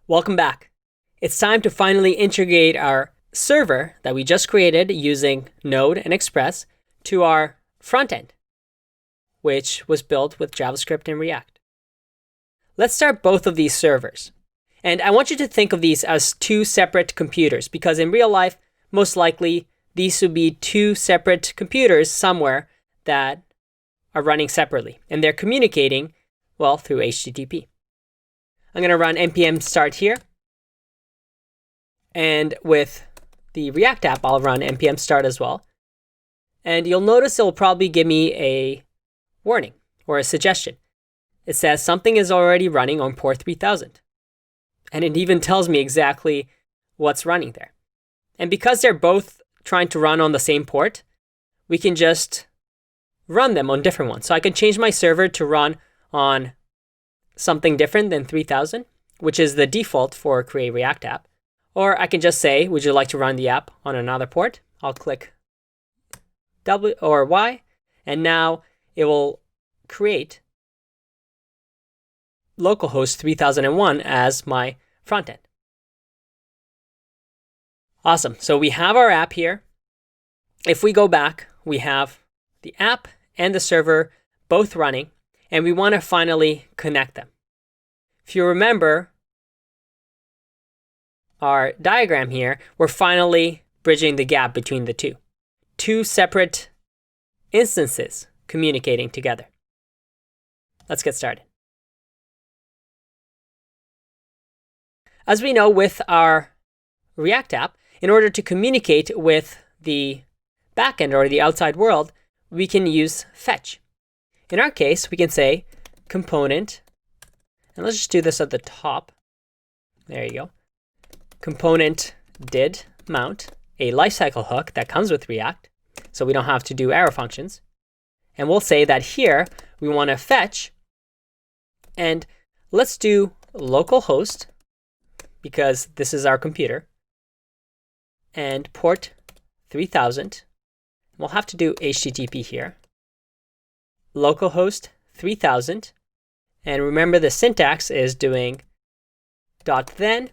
Welcome back. It's time to finally integrate our server that we just created using Node and Express to our front end, which was built with JavaScript and React. Let's start both of these servers. And I want you to think of these as two separate computers, because in real life, most likely, these would be two separate computers somewhere that are running separately. And they're communicating, well, through HTTP. I'm going to run npm start here. And with the React app, I'll run npm start as well. And you'll notice it'll probably give me a warning or a suggestion. It says something is already running on port 3000. And it even tells me exactly what's running there. And because they're both trying to run on the same port, we can just run them on different ones. So I can change my server to run on something different than 3000, which is the default for Create React App. Or I can just say, would you like to run the app on another port? I'll click W or Y, and now it will create localhost 3001 as my front end. Awesome. So we have our app here. If we go back, we have the app and the server both running, and we want to finally connect them. If you remember our diagram here, we're finally bridging the gap between the two. Two separate instances communicating together. Let's get started. As we know with our React app, in order to communicate with the backend or the outside world, we can use fetch. In our case, we can say component, and let's just do this at the top. There you go. Component did mount a lifecycle hook that comes with React, so we don't have to do arrow functions. And we'll say that here we want to fetch, and let's do localhost, because this is our computer, and port 3000. We'll have to do HTTP here. Localhost 3000. And remember the syntax is doing .then.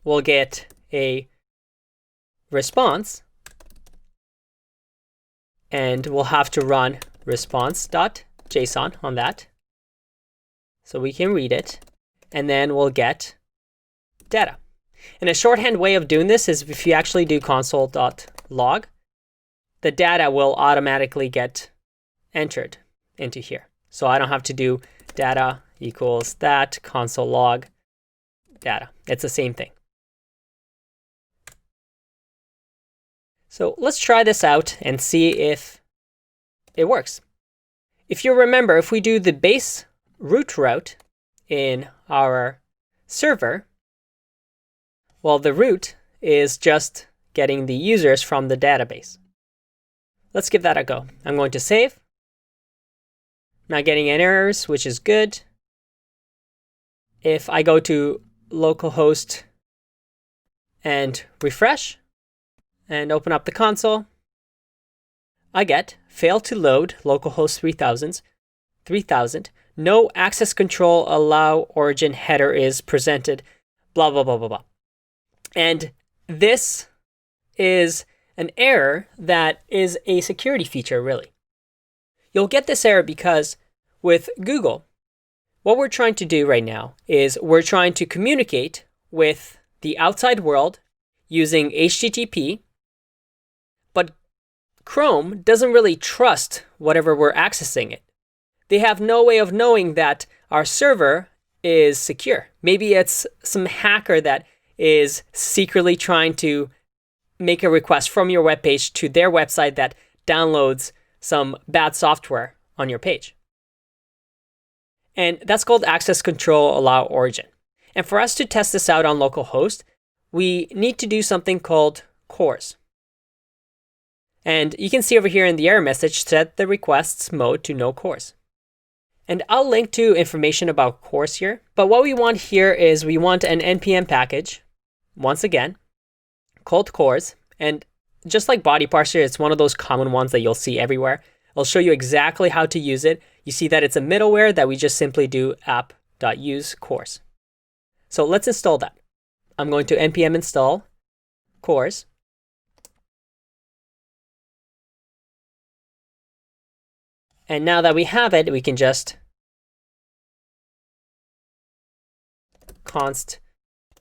We'll get a response. And we'll have to run response.json on that. So we can read it. And then we'll get data. And a shorthand way of doing this is if you actually do console.log, the data will automatically get entered into here. So I don't have to do data equals that console log data. It's the same thing. So let's try this out and see if it works. If you remember, if we do the base root route in our server, well, the root is just getting the users from the database. Let's give that a go. I'm going to save. Not getting any errors, which is good. If I go to localhost and refresh and open up the console, I get failed to load localhost 3000. No access control allow origin header is presented, blah, blah, blah, blah, blah. And this is an error that is a security feature, really. You'll get this error because with Google, what we're trying to do right now is we're trying to communicate with the outside world using HTTP, but Chrome doesn't really trust whatever we're accessing it. They have no way of knowing that our server is secure. Maybe it's some hacker that is secretly trying to make a request from your web page to their website that downloads some bad software on your page. And that's called access control allow origin. And for us to test this out on localhost, we need to do something called CORS. And you can see over here in the error message, set the requests mode to no CORS. And I'll link to information about CORS here. But what we want here is we want an npm package, once again, called CORS. And just like body parser, it's one of those common ones that you'll see everywhere. I'll show you exactly how to use it. You see that it's a middleware that we just simply do app.use CORS. So let's install that. I'm going to npm install cores. And now that we have it, we can just const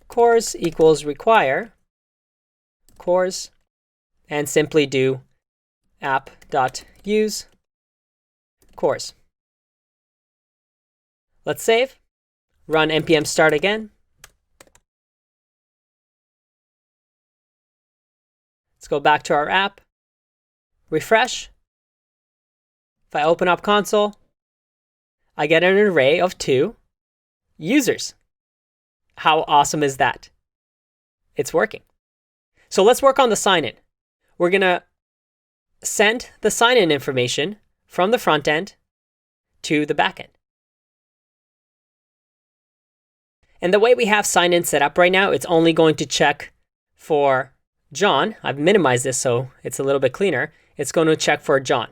cores equals require cores and simply do app.use cores. Let's save, run npm start again. Let's go back to our app, refresh. If I open up console, I get an array of 2 users. How awesome is that? It's working. So let's work on the sign-in. We're going to send the sign-in information from the front end to the back end. And the way we have sign-in set up right now, it's only going to check for John. I've minimized this so it's a little bit cleaner. It's going to check for John.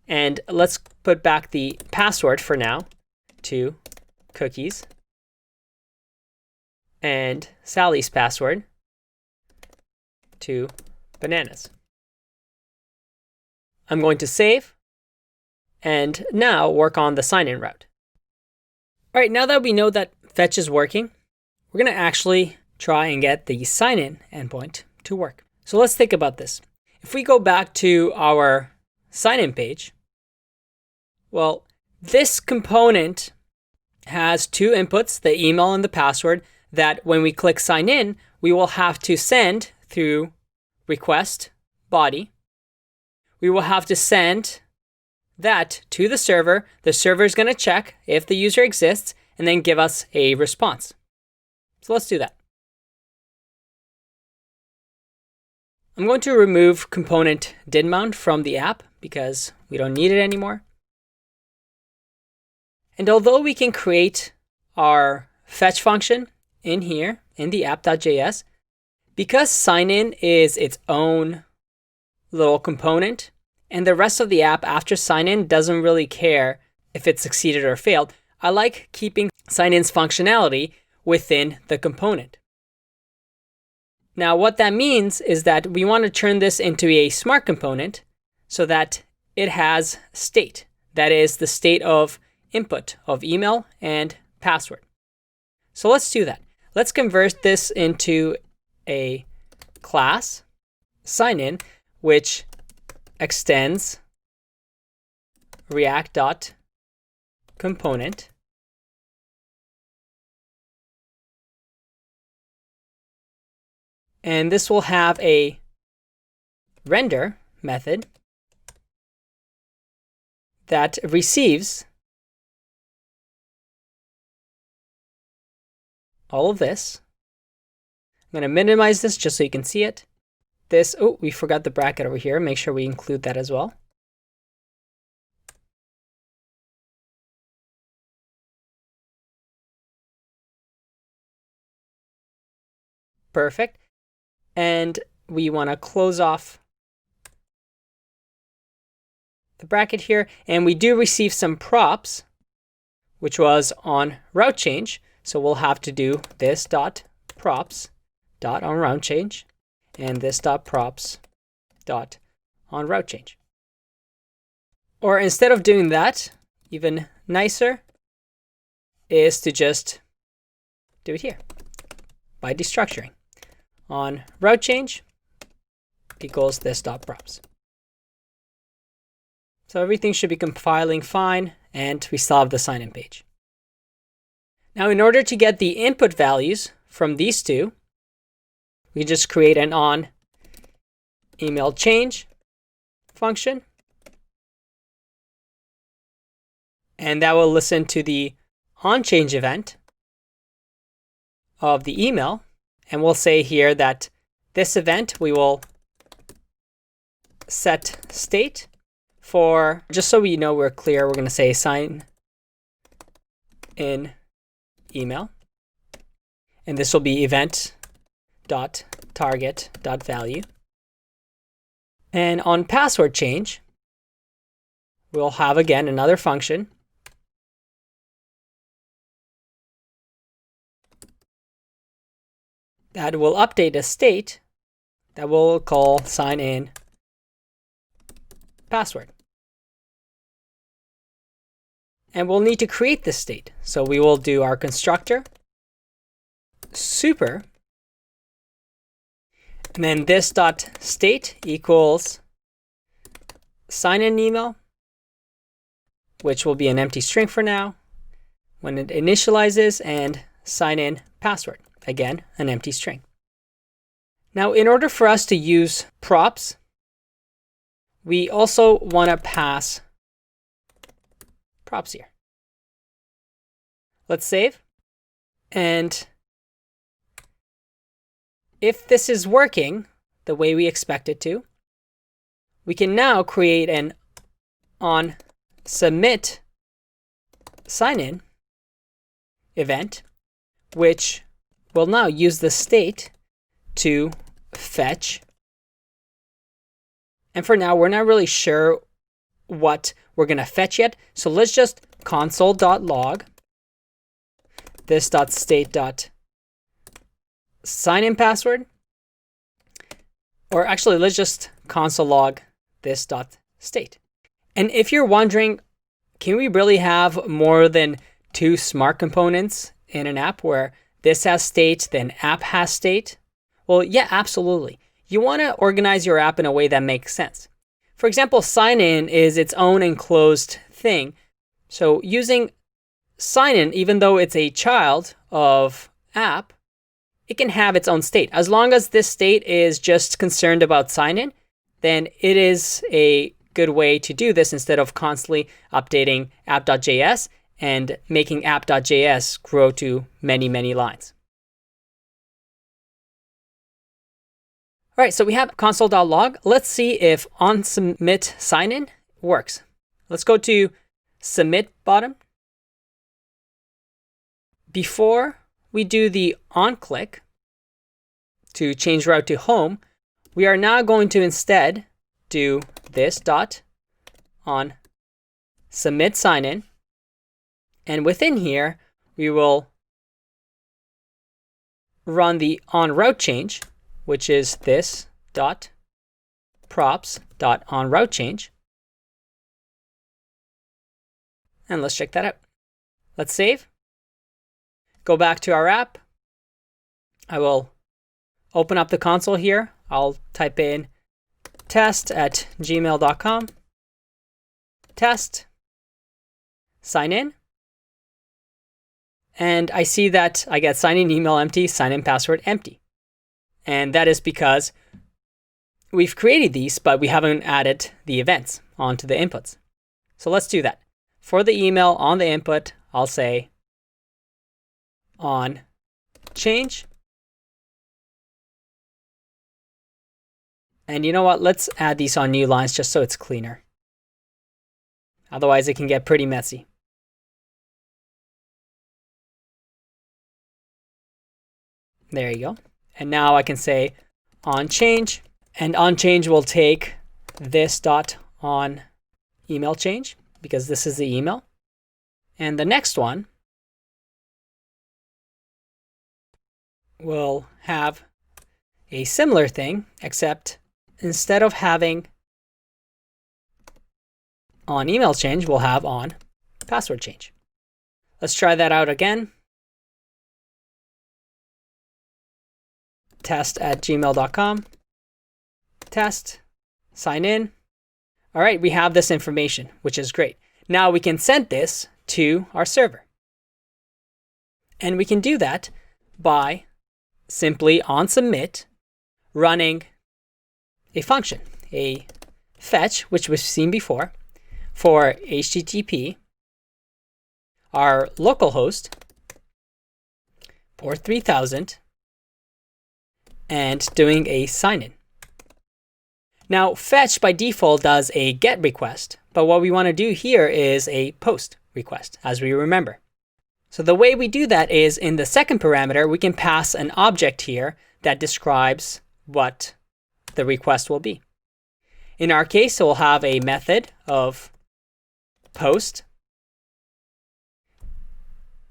And let's put back the password for now to cookies and Sally's password to bananas. I'm going to save and now work on the sign-in route. All right, now that we know that fetch is working, we're going to actually try and get the sign-in endpoint to work. So let's think about this. If we go back to our sign-in page, well, this component has 2 inputs, the email and the password, that when we click sign in, we will have to send through request body. We will have to send that to the server. The server is going to check if the user exists and then give us a response. So let's do that. I'm going to remove component didmount from the app because we don't need it anymore. And although we can create our fetch function in here in the app.js, because sign-in is its own little component, and the rest of the app after sign-in doesn't really care if it succeeded or failed, I like keeping sign-in's functionality within the component. Now, what that means is that we want to turn this into a smart component so that it has state. That is the state of input of email and password. So let's do that. Let's convert this into a class sign-in, which extends react.component. And this will have a render method that receives all of this. I'm going to minimize this just so you can see it. This, oh, we forgot the bracket over here. Make sure we include that as well. Perfect. And we want to close off the bracket here. And we do receive some props, which was on route change. So we'll have to do this dot props dot on route change and this dot props dot on route change. Or instead of doing that, even nicer is to just do it here by destructuring. On route change equals this dot props. So everything should be compiling fine, and we still have the sign-in page. Now, in order to get the input values from these two, we just create an on email change function. And that will listen to the on change event of the email. And we'll say here that this event, we will set state for, just so we know we're clear, we're going to say sign in email. And this will be event.target.value. And on password change, we'll have again another function that will update a state that we'll call sign in password. And we'll need to create this state. So we will do our constructor super, and then this dot state equals sign in email, which will be an empty string for now when it initializes, and sign in password, again, an empty string. Now, in order for us to use props, we also want to pass props here. Let's save. And if this is working the way we expect it to, we can now create an on submit sign in event, which will now use the state to fetch. And for now, we're not really sure what we're going to fetch yet. So let's just console.log this.state.sign in password. Or actually, let's just console log this.state. And if you're wondering, can we really have more than two smart components in an app where this has state, then app has state? Well, yeah, absolutely. You want to organize your app in a way that makes sense. For example, sign in is its own enclosed thing. So using sign in, even though it's a child of app, it can have its own state. As long as this state is just concerned about sign in, then it is a good way to do this instead of constantly updating app.js and making app.js grow to many, many lines. All right, so we have console.log. Let's see if on submit sign in works. Let's go to submit bottom. Before we do the on click to change route to home, we are now going to instead do this dot on submit sign in. And within here, we will run the on route change, which is this dot props dot on route change. And let's check that out. Let's save. Go back to our app. I will open up the console here. I'll type in test@gmail.com. Test. Sign in. And I see that I get sign in email empty, sign in password empty. And that is because we've created these, but we haven't added the events onto the inputs. So let's do that. For the email on the input, I'll say on change. And you know what? Let's add these on new lines just so it's cleaner. Otherwise, it can get pretty messy. There you go. And now I can say on change, and on change will take this dot on email change because this is the email. And the next one will have a similar thing, except instead of having on email change, we'll have on password change. Let's try that out again. Test@gmail.com. Test. Sign in. All right, we have this information, which is great. Now we can send this to our server. And we can do that by simply on submit running a function, a fetch, which we've seen before, for HTTP, our localhost, port 3000, and doing a sign-in. Now, fetch by default does a GET request, but what we want to do here is a POST request, as we remember. So the way we do that is in the second parameter, we can pass an object here that describes what the request will be. In our case, we'll have a method of POST.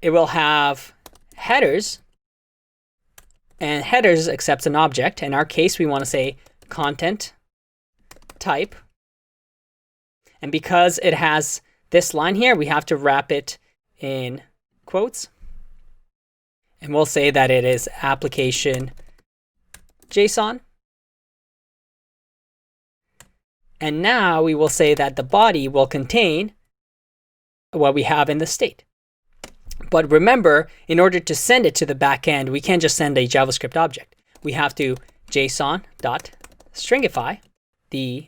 It will have headers, And headers accepts an object. In our case, we want to say content type. And because it has this line here, we have to wrap it in quotes. And we'll say that it is application JSON. And now we will say that the body will contain what we have in the state. But remember, in order to send it to the backend, we can't just send a JavaScript object. We have to JSON.stringify the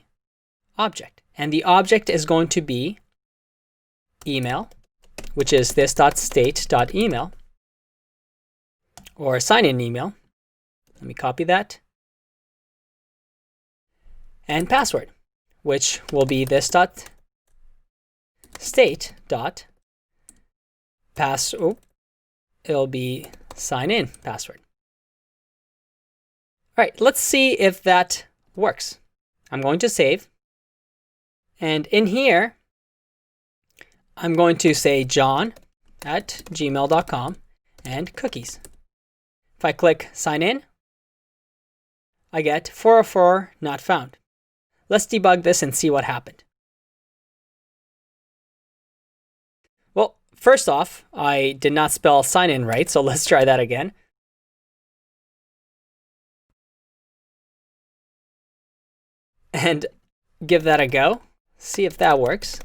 object. And the object is going to be email, which is this.state.email, or sign-in email. Let me copy that. And password, which will be this.state.pass. It'll be sign-in password. All right, let's see if that works. I'm going to save. And in here, I'm going to say john@gmail.com and cookies. If I click sign in, I get 404 not found. Let's debug this and see what happened. Well, first off, I did not spell sign in right, so let's try that again. And give that a go. See if that works.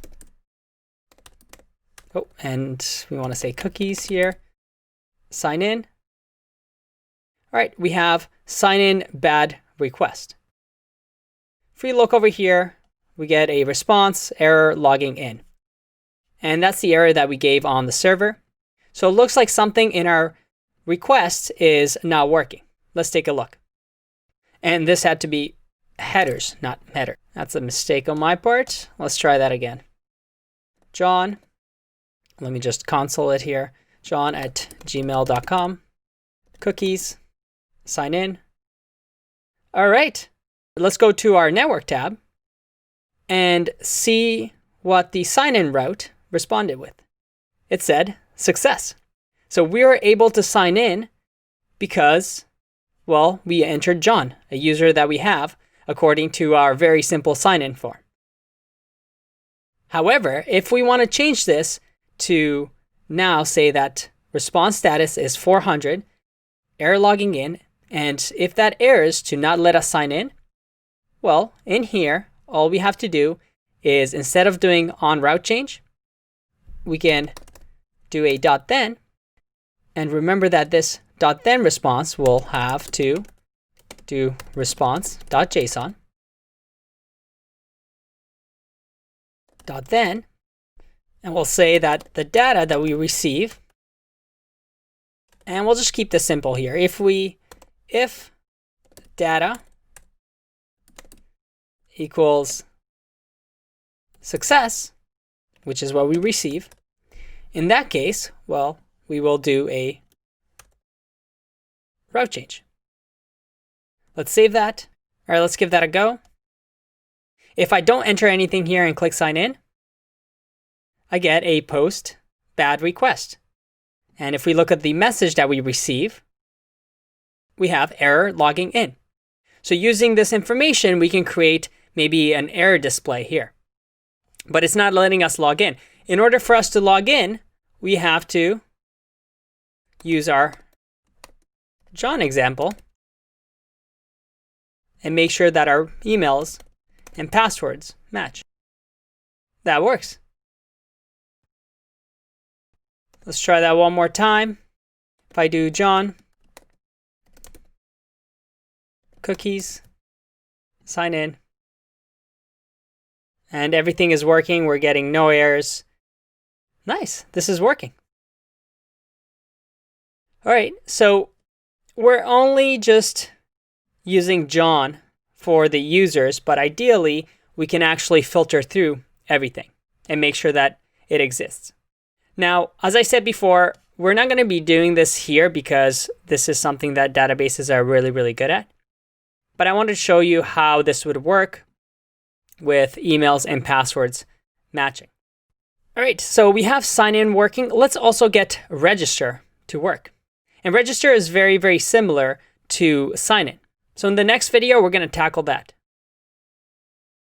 Oh, and we want to say cookies here. Sign in. All right, we have sign in bad request. If we look over here, we get a response error logging in. And that's the error that we gave on the server. So it looks like something in our request is not working. Let's take a look. And this had to be headers, not header. That's a mistake on my part. Let's try that again. John, let me just console it here. john@gmail.com, cookies, sign in. All right, let's go to our network tab and see what the sign-in route responded with. It said success. So we were able to sign in because, well, we entered John, a user that we have, according to our very simple sign-in form. However, if we want to change this to now say that response status is 400, error logging in, and if that errors to not let us sign in, well, in here, all we have to do is instead of doing on route change, we can do a .then, and remember that this .then response will have to do response.json .then, and we'll say that the data that we receive, and we'll just keep this simple here. If data equals success, which is what we receive, in that case, well, we will do a route change. Let's save that. All right, let's give that a go. If I don't enter anything here and click sign in, I get a post bad request. And if we look at the message that we receive, we have error logging in. So using this information, we can create maybe an error display here. But it's not letting us log in. In order for us to log in, we have to use our John example and make sure that our emails and passwords match. That works. Let's try that one more time. If I do John, cookies, sign in, and everything is working. We're getting no errors. Nice, this is working. All right, so we're only just using John for the users, but ideally we can actually filter through everything and make sure that it exists. Now, as I said before, we're not going to be doing this here because this is something that databases are really, really good at. But I wanted to show you how this would work with emails and passwords matching. All right, so we have sign in working. Let's also get register to work. And register is very, very similar to sign in. So in the next video, we're going to tackle that.